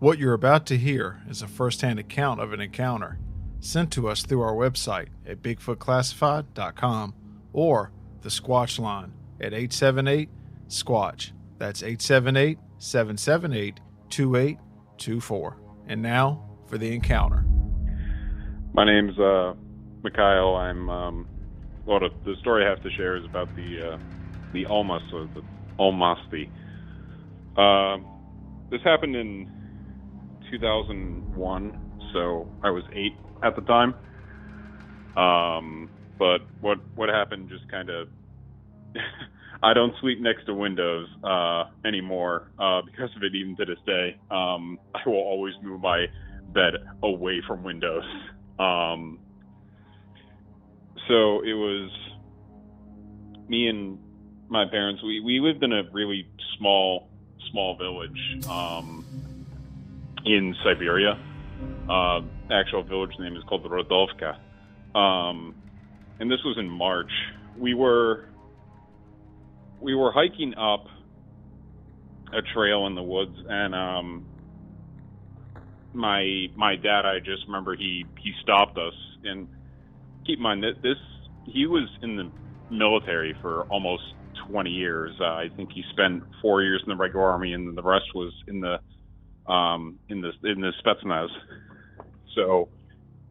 What you're about to hear is a first-hand account of an encounter sent to us through our website at bigfootclassified.com or the Squatch line at 878-SQUATCH. That's 878-778-2824. And now for the encounter. My name's Mikhail. The story I have to share is about the Almas, or the Almasti. This happened in 2001, so I was 8 at the time. But what happened just kind of I don't sleep next to windows anymore because of it. Even to this day, I will always move my bed away from windows. So it was me and my parents. We lived in a really small village in Siberia. The actual village name is called Rodovka. And this was in March. We were hiking up a trail in the woods, and my dad, I just remember he stopped us. And keep in mind that he was in the military for almost 20 years. I think he spent 4 years in the regular army, and the rest was in the Spetsnaz. So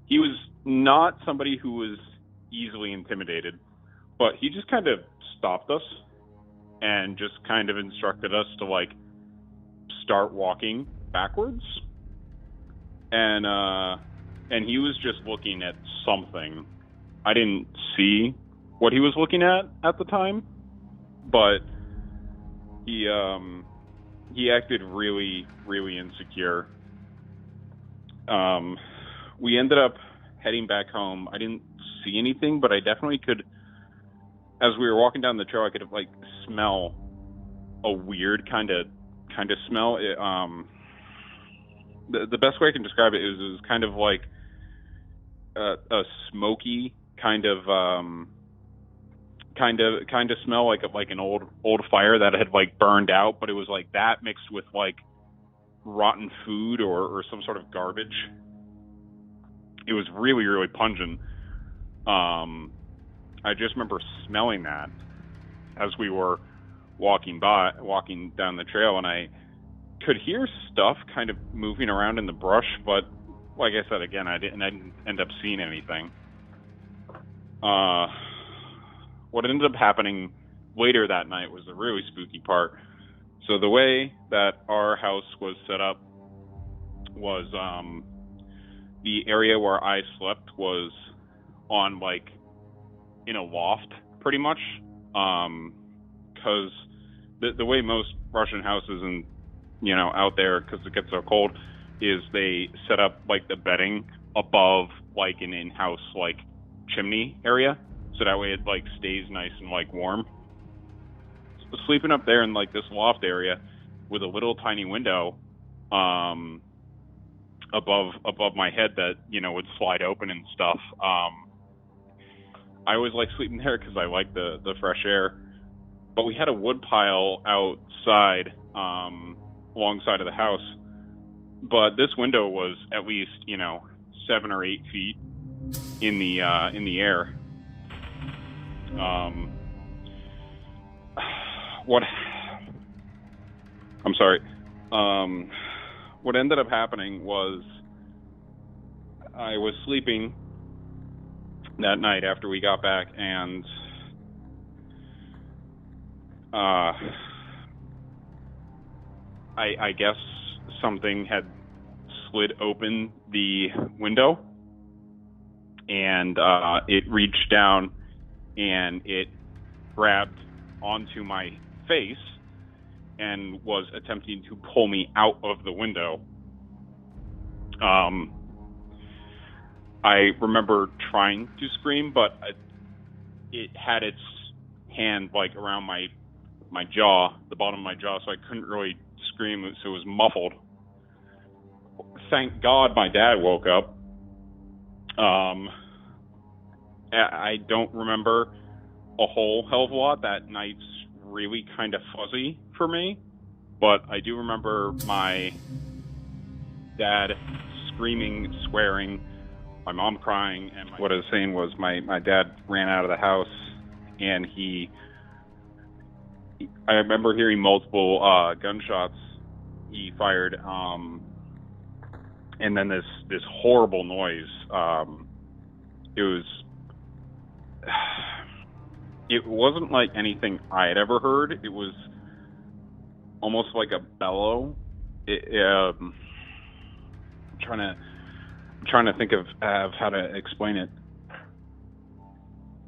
he was not somebody who was easily intimidated, but he just kind of stopped us and just kind of instructed us to start walking backwards. And he was just looking at something. I didn't see what he was looking at the time, but he acted really, really insecure. We ended up heading back home. I didn't see anything, but I definitely could, as we were walking down the trail, I could smell a weird kind of smell. The best way I can describe it is it was kind of like a smoky kind of smell, like an old fire that had burned out, but it was that mixed with rotten food or some sort of garbage. It was really, really pungent. I just remember smelling that as we were walking down the trail, and I could hear stuff kind of moving around in the brush, but like I said, again, I didn't end up seeing anything. What ended up happening later that night was the really spooky part. So the way that our house was set up was the area where I slept was on in a loft, pretty much, because the way most Russian houses and out there, because it gets so cold, is they set up the bedding above an in-house chimney area, so that way it stays nice and warm. So sleeping up there in this loft area with a little tiny window above my head that would slide open and stuff. I always liked sleeping there because I liked the fresh air. But we had a wood pile outside alongside of the house, but this window was at least 7 or 8 feet in the air. What ended up happening was I was sleeping that night after we got back, and I guess something had slid open the window, and it reached down and it grabbed onto my face and was attempting to pull me out of the window. I remember trying to scream, but it had its hand around my jaw, the bottom of my jaw, so I couldn't really scream, so it was muffled. Thank God my dad woke up. I don't remember a whole hell of a lot. That night's really kind of fuzzy for me, but I do remember my dad screaming, swearing, my mom crying, and what I was saying was my dad ran out of the house, and I remember hearing multiple gunshots he fired, and then this horrible noise. It wasn't like anything I had ever heard. It was almost like a bellow. I'm trying to think of how to explain it.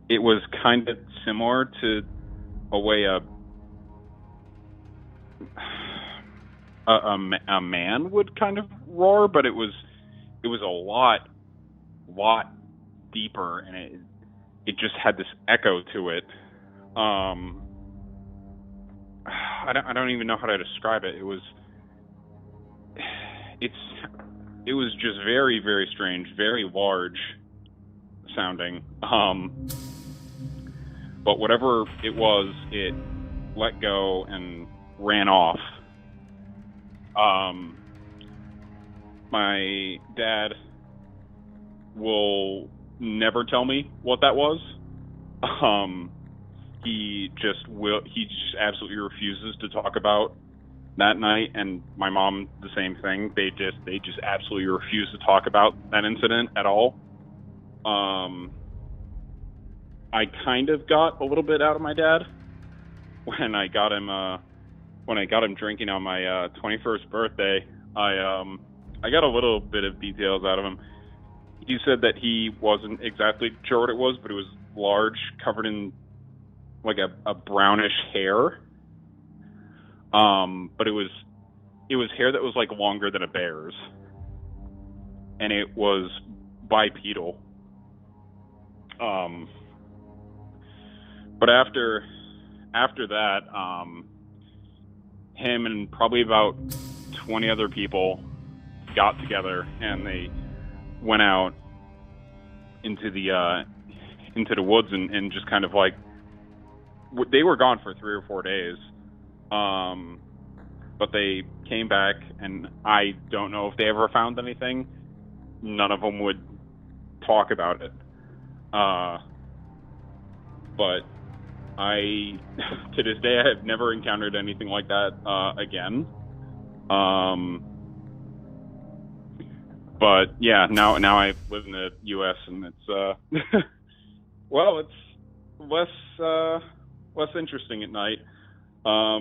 It was kind of similar to a way a man would kind of roar, but it was a lot deeper, and it just had this echo to it. I don't even know how to describe it. It was just very, very strange, very large sounding. But whatever it was, it let go and ran off. My dad will never tell me what that was. He just absolutely refuses to talk about that night, and my mom the same thing. They just absolutely refuse to talk about that incident at all. I kind of got a little bit out of my dad when I got him drinking on my 21st birthday. I got a little bit of details out of him. He said that he wasn't exactly sure what it was, but it was large, covered in like a brownish hair. But it was hair that was like longer than a bear's, and it was bipedal. But after that, him and probably about 20 other people got together, and they went out into the woods and just kind of like, they were gone for 3 or 4 days. But they came back, and I don't know if they ever found anything. None of them would talk about it. But to this day, I have never encountered anything like that again. But yeah, now I live in the U.S. and it's well, it's less interesting at night. I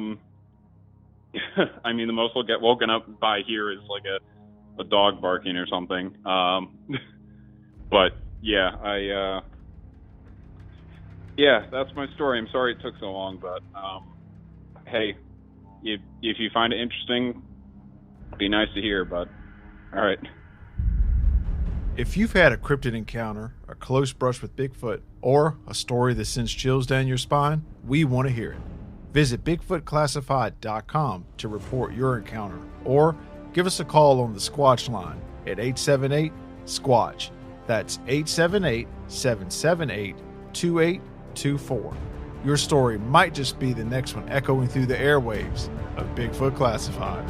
mean, the most we'll get woken up by here is like a dog barking or something. But yeah, yeah, that's my story. I'm sorry it took so long, but hey, if you find it interesting, it'd be nice to hear. But all right. If you've had a cryptid encounter, a close brush with Bigfoot, or a story that sends chills down your spine, we want to hear it. Visit BigfootClassified.com to report your encounter, or give us a call on the Squatch line at 878-SQUATCH. That's 878-778-2824. Your story might just be the next one echoing through the airwaves of Bigfoot Classified.